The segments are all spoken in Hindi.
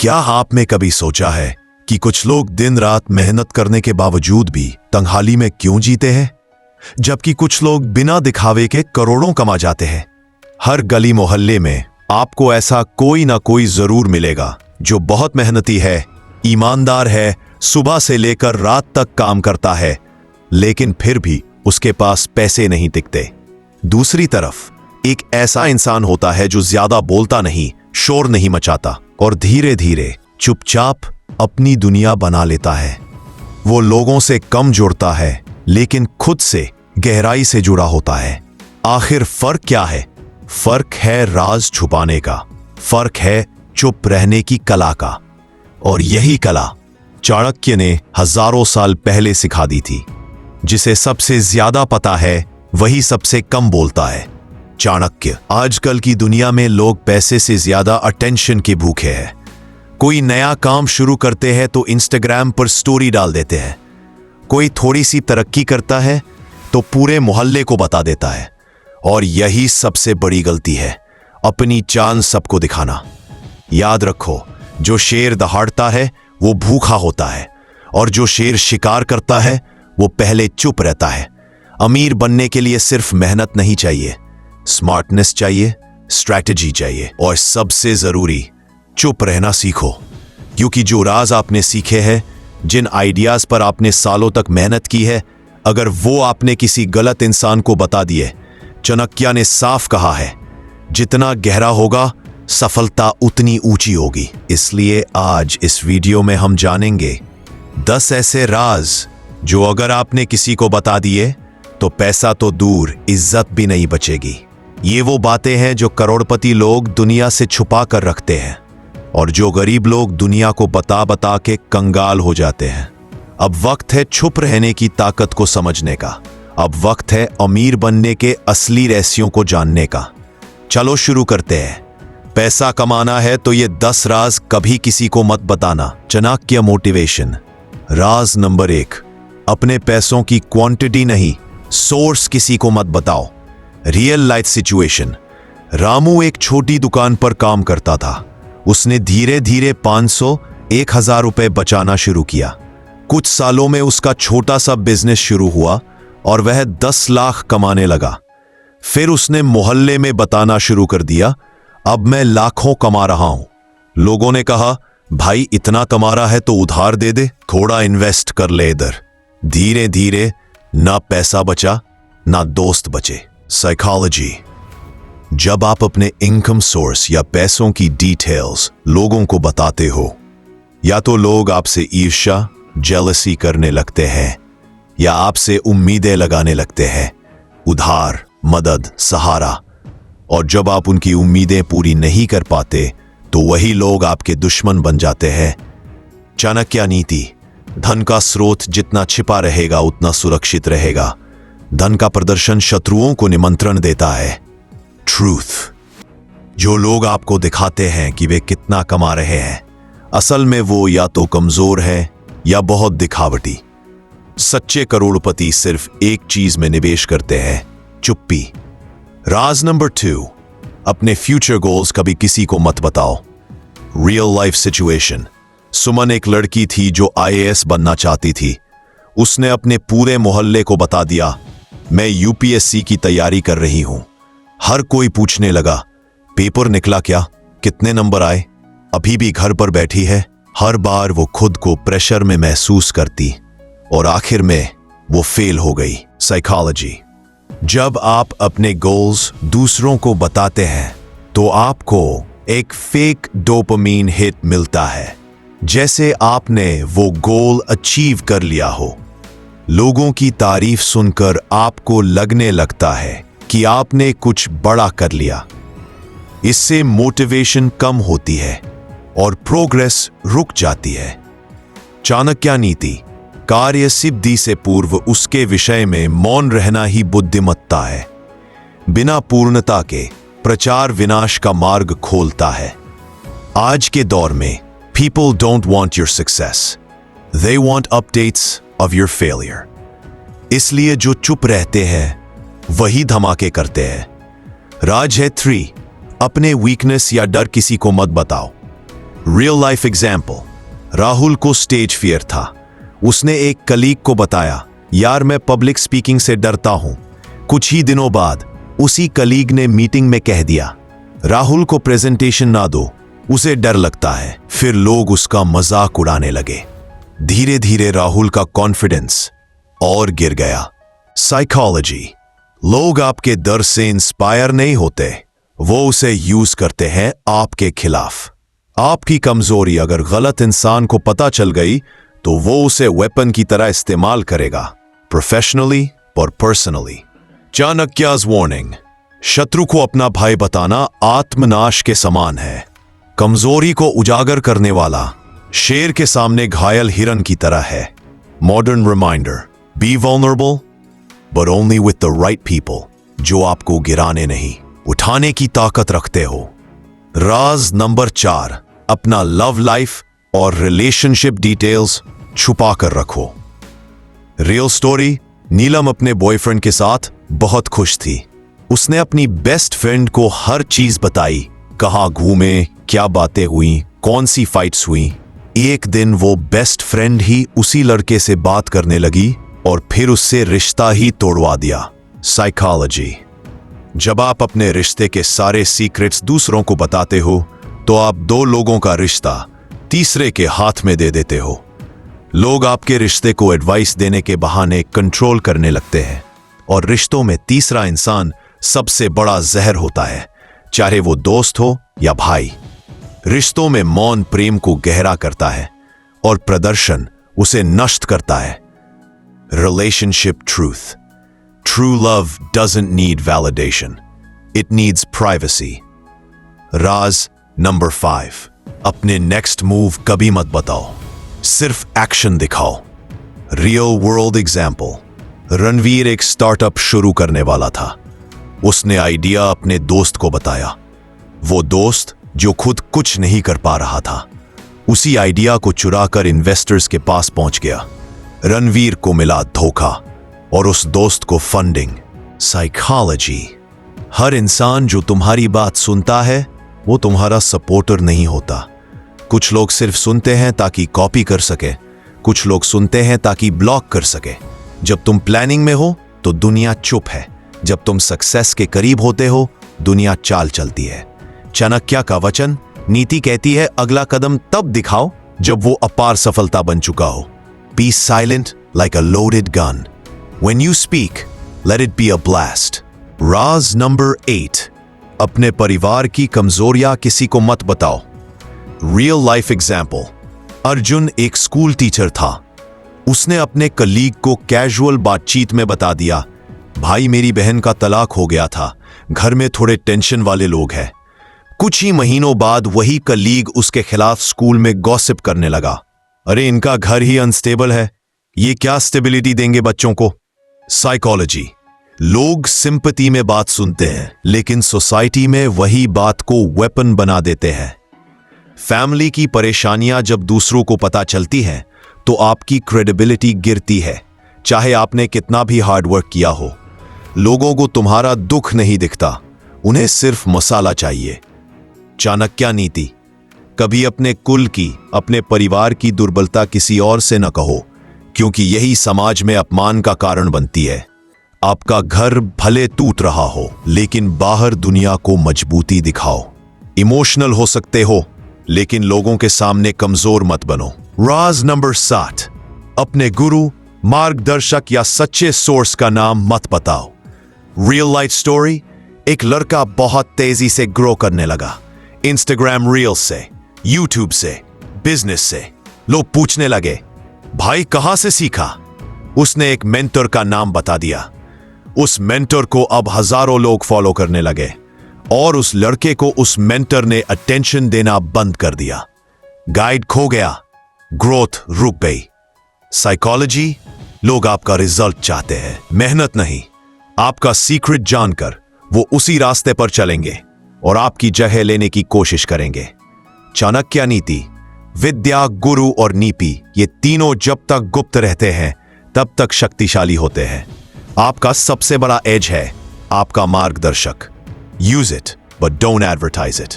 क्या आप में कभी सोचा है कि कुछ लोग दिन रात मेहनत करने के बावजूद भी तंगहाली में क्यों जीते हैं, जबकि कुछ लोग बिना दिखावे के करोड़ों कमा जाते हैं। हर गली मोहल्ले में आपको ऐसा कोई ना कोई जरूर मिलेगा जो बहुत मेहनती है, ईमानदार है, सुबह से लेकर रात तक काम करता है, लेकिन फिर भी उसके पास पैसे नहीं टिकते। दूसरी तरफ एक ऐसा इंसान होता है जो ज्यादा बोलता नहीं, शोर नहीं मचाता और धीरे धीरे चुपचाप अपनी दुनिया बना लेता है। वो लोगों से कम जुड़ता है, लेकिन खुद से गहराई से जुड़ा होता है। आखिर फर्क क्या है? फर्क है राज छुपाने का, फर्क है चुप रहने की कला का। और यही कला चाणक्य ने हजारों साल पहले सिखा दी थी। जिसे सबसे ज्यादा पता है वही सबसे कम बोलता है। चाणक्य। आजकल की दुनिया में लोग पैसे से ज्यादा अटेंशन के भूखे हैं। कोई नया काम शुरू करते हैं तो इंस्टाग्राम पर स्टोरी डाल देते हैं। कोई थोड़ी सी तरक्की करता है तो पूरे मोहल्ले को बता देता है। और यही सबसे बड़ी गलती है, अपनी चांद सबको दिखाना। याद रखो, जो शेर दहाड़ता है वो भूखा होता है, और जो शेर शिकार करता है वो पहले चुप रहता है। अमीर बनने के लिए सिर्फ मेहनत नहीं चाहिए, स्मार्टनेस चाहिए, स्ट्रैटेजी चाहिए, और सबसे जरूरी चुप रहना सीखो। क्योंकि जो राज आपने सीखे हैं, जिन आइडियाज पर आपने सालों तक मेहनत की है, अगर वो आपने किसी गलत इंसान को बता दिए, चाणक्य ने साफ कहा है, जितना गहरा होगा सफलता उतनी ऊंची होगी। इसलिए आज इस वीडियो में हम जानेंगे 10 ऐसे राज जो अगर आपने किसी को बता दिए तो पैसा तो दूर, इज्जत भी नहीं बचेगी। ये वो बातें हैं जो करोड़पति लोग दुनिया से छुपा कर रखते हैं, और जो गरीब लोग दुनिया को बता बता के कंगाल हो जाते हैं। अब वक्त है छुप रहने की ताकत को समझने का। अब वक्त है अमीर बनने के असली रहस्यों को जानने का। चलो शुरू करते हैं। पैसा कमाना है तो ये 10 राज कभी किसी को मत बताना। चाणक्य मोटिवेशन। राज नंबर 1, अपने पैसों की क्वांटिटी नहीं, सोर्स किसी को मत बताओ। Real life situation. रामू एक छोटी दुकान पर काम करता था। उसने धीरे धीरे 500, 1000 रुपए बचाना शुरू किया। कुछ सालों में उसका छोटा सा बिजनेस शुरू हुआ और वह 10 लाख कमाने लगा। फिर उसने मोहल्ले में बताना शुरू कर दिया, अब मैं लाखों कमा रहा हूं। लोगों ने कहा, भाई इतना कमा रहा है तो उधार दे दे, थोड़ा इन्वेस्ट कर ले इधर। धीरे धीरे ना पैसा बचा, ना दोस्त बचे। साइकोलॉजी। जब आप अपने इनकम सोर्स या पैसों की डिटेल्स लोगों को बताते हो, या तो लोग आपसे ईर्ष्या, जेलसी करने लगते हैं, या आपसे उम्मीदें लगाने लगते हैं, उधार, मदद, सहारा। और जब आप उनकी उम्मीदें पूरी नहीं कर पाते तो वही लोग आपके दुश्मन बन जाते हैं। चाणक्य नीति। धन का स्रोत जितना छिपा रहेगा उतना सुरक्षित रहेगा। धन का प्रदर्शन शत्रुओं को निमंत्रण देता है। ट्रूथ। जो लोग आपको दिखाते हैं कि वे कितना कमा रहे हैं, असल में वो या तो कमजोर है या बहुत दिखावटी। सच्चे करोड़पति सिर्फ एक चीज में निवेश करते हैं, चुप्पी। राज नंबर 2, अपने फ्यूचर गोल्स कभी किसी को मत बताओ। Real life situation. सुमन एक लड़की थी जो IAS बनना चाहती थी। उसने अपने पूरे मोहल्ले को बता दिया, मैं UPSC की तैयारी कर रही हूं। हर कोई पूछने लगा, पेपर निकला क्या, कितने नंबर आए, अभी भी घर पर बैठी है। हर बार वो खुद को प्रेशर में महसूस करती और आखिर में वो फेल हो गई। साइकोलॉजी। जब आप अपने गोल्स दूसरों को बताते हैं तो आपको एक फेक डोपामीन हिट मिलता है, जैसे आपने वो गोल अचीव कर लिया हो। लोगों की तारीफ सुनकर आपको लगने लगता है कि आपने कुछ बड़ा कर लिया। इससे मोटिवेशन कम होती है और प्रोग्रेस रुक जाती है। चाणक्य नीति। कार्य सिद्धि से पूर्व उसके विषय में मौन रहना ही बुद्धिमत्ता है। बिना पूर्णता के प्रचार विनाश का मार्ग खोलता है। आज के दौर में people don't want your success, they want updates of your failure. इसलिए जो चुप रहते हैं वही धमाके करते हैं। राज है 3, अपने वीकनेस या डर किसी को मत बताओ। रियल लाइफ एग्जाम्पल, राहुल को स्टेज फियर था। उसने एक कलीग को बताया, यार मैं पब्लिक स्पीकिंग से डरता हूं। कुछ ही दिनों बाद उसी कलीग ने मीटिंग में कह दिया, राहुल को प्रेजेंटेशन ना दो, उसे डर लगता है। फिर लोग उसका मजाक उड़ाने लगे। धीरे धीरे राहुल का कॉन्फिडेंस और गिर गया। साइकोलॉजी, लोग आपके डर से इंस्पायर नहीं होते, वो उसे यूज करते हैं आपके खिलाफ। आपकी कमजोरी अगर गलत इंसान को पता चल गई तो वो उसे वेपन की तरह इस्तेमाल करेगा, प्रोफेशनली और पर्सनली। चाणक्य's वार्निंग, शत्रु को अपना भाई बताना आत्मनाश के समान है। कमजोरी को उजागर करने वाला शेर के सामने घायल हिरन की तरह है। Modern reminder, be vulnerable but only with the right people, जो आपको गिराने नहीं उठाने की ताकत रखते हो। राज नंबर 4, अपना लव लाइफ और रिलेशनशिप डिटेल्स छुपा कर रखो। रियल स्टोरी, नीलम अपने बॉयफ्रेंड के साथ बहुत खुश थी। उसने अपनी बेस्ट फ्रेंड को हर चीज बताई, कहाँ घूमे, क्या बातें हुई, कौन सी फाइट्स हुई। एक दिन वो बेस्ट फ्रेंड ही उसी लड़के से बात करने लगी और फिर उससे रिश्ता ही तोड़वा दिया। साइकोलॉजी, जब आप अपने रिश्ते के सारे सीक्रेट्स दूसरों को बताते हो तो आप दो लोगों का रिश्ता तीसरे के हाथ में दे देते हो। लोग आपके रिश्ते को एडवाइस देने के बहाने कंट्रोल करने लगते हैं और रिश्तों में तीसरा इंसान सबसे बड़ा जहर होता है, चाहे वो दोस्त हो या भाई। रिश्तों में मौन प्रेम को गहरा करता है और प्रदर्शन उसे नष्ट करता है। Relationship truth, true love doesn't need validation, it needs privacy. Raj number 5, अपने नेक्स्ट मूव कभी मत बताओ, सिर्फ एक्शन दिखाओ। रियल वर्ल्ड एग्जाम्पल, रणवीर एक स्टार्टअप शुरू करने वाला था। उसने आइडिया अपने दोस्त को बताया। वो दोस्त जो खुद कुछ नहीं कर पा रहा था, उसी आइडिया को चुराकर इन्वेस्टर्स के पास पहुंच गया। रणवीर को मिला धोखा और उस दोस्त को फंडिंग। साइकोलॉजी, हर इंसान जो तुम्हारी बात सुनता है वो तुम्हारा सपोर्टर नहीं होता। कुछ लोग सिर्फ सुनते हैं ताकि कॉपी कर सके, कुछ लोग सुनते हैं ताकि ब्लॉक कर सके। जब तुम प्लानिंग में हो तो दुनिया चुप है, जब तुम सक्सेस के करीब होते हो दुनिया चाल चलती है। चाणक्य का वचन, नीति कहती है अगला कदम तब दिखाओ जब वो अपार सफलता बन चुका हो। Be silent like a loaded gun, when you speak let it be a blast. राज नंबर 8, अपने परिवार की कमजोरियां किसी को मत बताओ। रियल लाइफ एग्जाम्पल, अर्जुन एक स्कूल टीचर था। उसने अपने कलीग को कैजुअल बातचीत में बता दिया, भाई मेरी बहन का तलाक हो गया था, घर में थोड़े टेंशन वाले लोग हैं। कुछ ही महीनों बाद वही कलीग उसके खिलाफ स्कूल में गॉसिप करने लगा, अरे इनका घर ही अनस्टेबल है, ये क्या स्टेबिलिटी देंगे बच्चों को। साइकोलॉजी, लोग सिंपैथी में बात सुनते हैं लेकिन सोसाइटी में वही बात को वेपन बना देते हैं। फैमिली की परेशानियां जब दूसरों को पता चलती हैं तो आपकी क्रेडिबिलिटी गिरती है, चाहे आपने कितना भी हार्डवर्क किया हो। लोगों को तुम्हारा दुख नहीं दिखता, उन्हें सिर्फ मसाला चाहिए। चाणक्य नीति, कभी अपने कुल की, अपने परिवार की दुर्बलता किसी और से न कहो, क्योंकि यही समाज में अपमान का कारण बनती है। आपका घर भले टूट रहा हो लेकिन बाहर दुनिया को मजबूती दिखाओ। इमोशनल हो सकते हो लेकिन लोगों के सामने कमजोर मत बनो। राज नंबर 7, अपने गुरु, मार्गदर्शक या सच्चे सोर्स का नाम मत बताओ। रियल लाइफ स्टोरी, एक लड़का बहुत तेजी से ग्रो करने लगा, इंस्टाग्राम रील से, यूट्यूब से, बिजनेस से। लोग पूछने लगे, भाई कहां से सीखा? उसने एक मेंटर का नाम बता दिया। उस मेंटर को अब हजारों लोग फॉलो करने लगे और उस लड़के को उस मेंटर ने अटेंशन देना बंद कर दिया। गाइड खो गया, ग्रोथ रुक गई। साइकोलॉजी, लोग आपका रिजल्ट चाहते हैं, मेहनत नहीं। आपका सीक्रेट जानकर वो उसी रास्ते पर चलेंगे और आपकी जगह लेने की कोशिश करेंगे। चाणक्य नीति, विद्या, गुरु और नीति, ये तीनों जब तक गुप्त रहते हैं तब तक शक्तिशाली होते हैं। आपका सबसे बड़ा एज है आपका मार्गदर्शक। Use it but don't advertise it.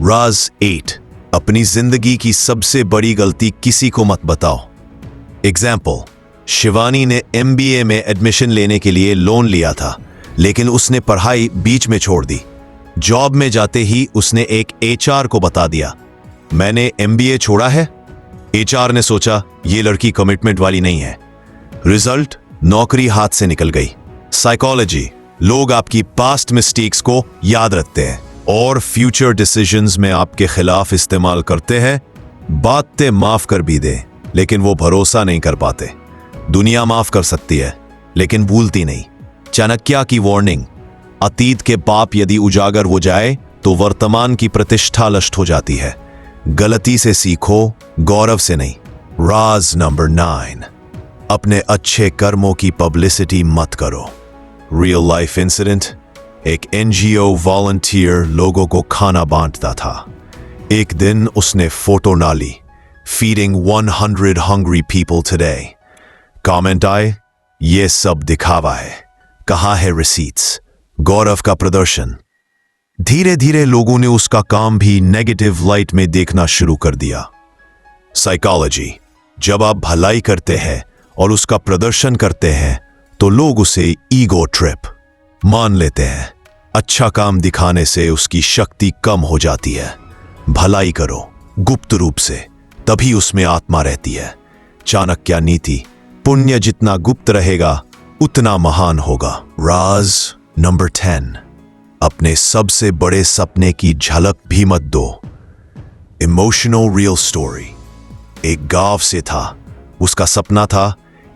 Raj 8, अपनी जिंदगी की सबसे बड़ी गलती किसी को मत बताओ। एग्जाम्पल, शिवानी ने MBA में एडमिशन लेने के लिए लोन लिया था, लेकिन उसने पढ़ाई बीच में छोड़ दी। जॉब में जाते ही उसने एक HR को बता दिया, मैंने MBA छोड़ा है। HR ने सोचा ये लड़की कमिटमेंट वाली नहीं है। रिजल्ट, नौकरी हाथ से निकल गई। साइकोलॉजी, लोग आपकी पास्ट मिस्टेक्स को याद रखते हैं और फ्यूचर डिसीजंस में आपके खिलाफ इस्तेमाल करते हैं। बातें माफ कर भी दे, लेकिन वो भरोसा नहीं कर पाते। दुनिया माफ कर सकती है, लेकिन भूलती नहीं। चाणक्य की वार्निंग, अतीत के पाप यदि उजागर हो जाए तो वर्तमान की प्रतिष्ठा नष्ट हो जाती है। गलती से सीखो, गौरव से नहीं। राज नंबर 9, अपने अच्छे कर्मों की पब्लिसिटी मत करो। रियल लाइफ इंसिडेंट, एक NGO वॉलंटियर लोगों को खाना बांटता था। एक दिन उसने फोटो डाली, feeding 100 hungry people today। Comment आए, ये सब दिखावा है, कहाँ है रिसीट्स। गौरव का प्रदर्शन। धीरे धीरे लोगों ने उसका काम भी नेगेटिव लाइट में देखना शुरू कर दिया। साइकोलॉजी, जब आप भलाई करते हैं और उसका प्रदर्शन करते हैं तो लोग उसे ईगो ट्रिप मान लेते हैं। अच्छा काम दिखाने से उसकी शक्ति कम हो जाती है। भलाई करो गुप्त रूप से, तभी उसमें आत्मा रहती है। चाणक्य नीति, पुण्य जितना गुप्त रहेगा उतना महान होगा। राज नंबर 10, अपने सबसे बड़े सपने की झलक भी मत दो। Emotional real story. एक गांव से था, उसका सपना था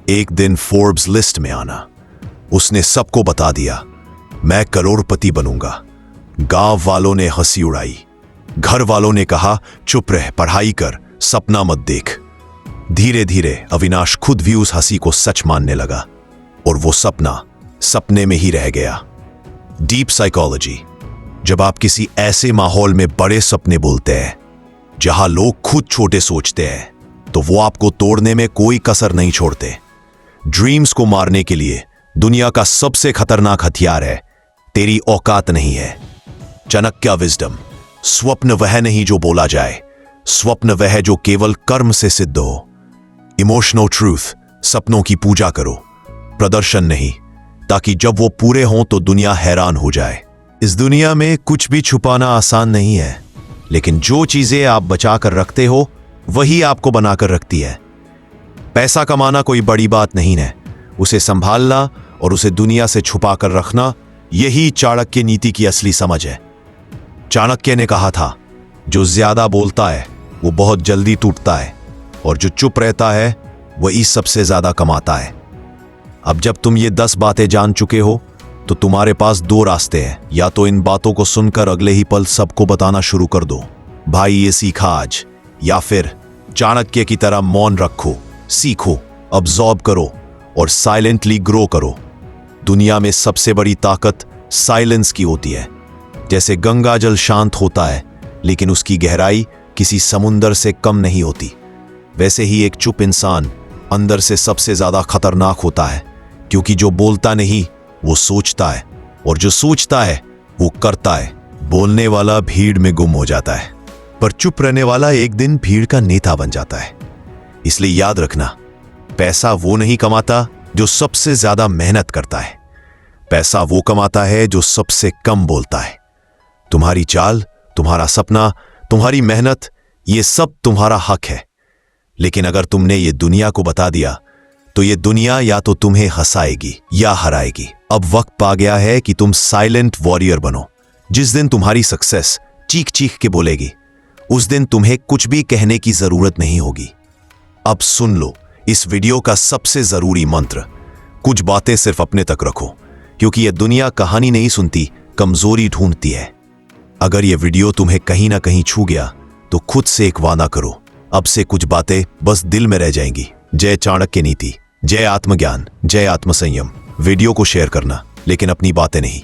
एक दिन फोर्ब्स लिस्ट में आना। उसने सबको बता दिया, मैं करोड़पति बनूंगा। गांव वालों ने हंसी उड़ाई। घर वालों ने कहा, चुप रह, पढ़ाई कर, सपना मत देख। धीरे धीरे अविनाश खुद भी उस हंसी को सच मानने लगा और वो सपना सपने में ही रह गया। डीप साइकोलॉजी, जब आप किसी ऐसे माहौल में बड़े सपने बोलते हैं जहां लोग खुद छोटे सोचते हैं, तो वो आपको तोड़ने में कोई कसर नहीं छोड़ते। ड्रीम्स को मारने के लिए दुनिया का सबसे खतरनाक हथियार है, तेरी औकात नहीं है। चाणक्य विजडम, स्वप्न वह नहीं जो बोला जाए, स्वप्न वह जो केवल कर्म से सिद्ध हो। इमोशनल ट्रूथ, सपनों की पूजा करो, प्रदर्शन नहीं, ताकि जब वो पूरे हों तो दुनिया हैरान हो जाए। इस दुनिया में कुछ भी छुपाना आसान नहीं है, लेकिन जो चीजें आप बचा कर रखते हो वही आपको बनाकर रखती है। पैसा कमाना कोई बड़ी बात नहीं है, उसे संभालना और उसे दुनिया से छुपा कर रखना, यही चाणक्य नीति की असली समझ है। चाणक्य ने कहा था, जो ज्यादा बोलता है वो बहुत जल्दी टूटता है, और जो चुप रहता है वही सबसे ज्यादा कमाता है। अब जब तुम ये 10 बातें जान चुके हो तो तुम्हारे पास 2 रास्ते हैं। या तो इन बातों को सुनकर अगले ही पल सबको बताना शुरू कर दो, भाई ये सीखा आज, या फिर चाणक्य की तरह मौन रखो, सीखो, अब्सॉर्ब करो और साइलेंटली ग्रो करो। दुनिया में सबसे बड़ी ताकत साइलेंस की होती है। जैसे गंगा जल शांत होता है लेकिन उसकी गहराई किसी समुंदर से कम नहीं होती, वैसे ही एक चुप इंसान अंदर से सबसे ज्यादा खतरनाक होता है, क्योंकि जो बोलता नहीं वो सोचता है, और जो सोचता है वो करता है। बोलने वाला भीड़ में गुम हो जाता है, पर चुप रहने वाला एक दिन भीड़ का नेता बन जाता है। इसलिए याद रखना, पैसा वो नहीं कमाता जो सबसे ज्यादा मेहनत करता है, पैसा वो कमाता है जो सबसे कम बोलता है। तुम्हारी चाल, तुम्हारा सपना, तुम्हारी मेहनत, ये सब तुम्हारा हक है। लेकिन अगर तुमने ये दुनिया को बता दिया तो ये दुनिया या तो तुम्हें हंसाएगी या हराएगी। अब वक्त आ गया है कि तुम साइलेंट वॉरियर बनो। जिस दिन तुम्हारी सक्सेस चीख चीख के बोलेगी, उस दिन तुम्हें कुछ भी कहने की जरूरत नहीं होगी। अब सुन लो इस वीडियो का सबसे जरूरी मंत्र, कुछ बातें सिर्फ अपने तक रखो, क्योंकि यह दुनिया कहानी नहीं सुनती, कमजोरी ढूंढती है। अगर यह वीडियो तुम्हें कहीं ना कहीं छू गया तो खुद से एक वादा करो, अब से कुछ बातें बस दिल में रह जाएंगी। जय चाणक्य नीति, जय आत्मज्ञान, जय आत्मसंयम। वीडियो को शेयर करना, लेकिन अपनी बातें नहीं।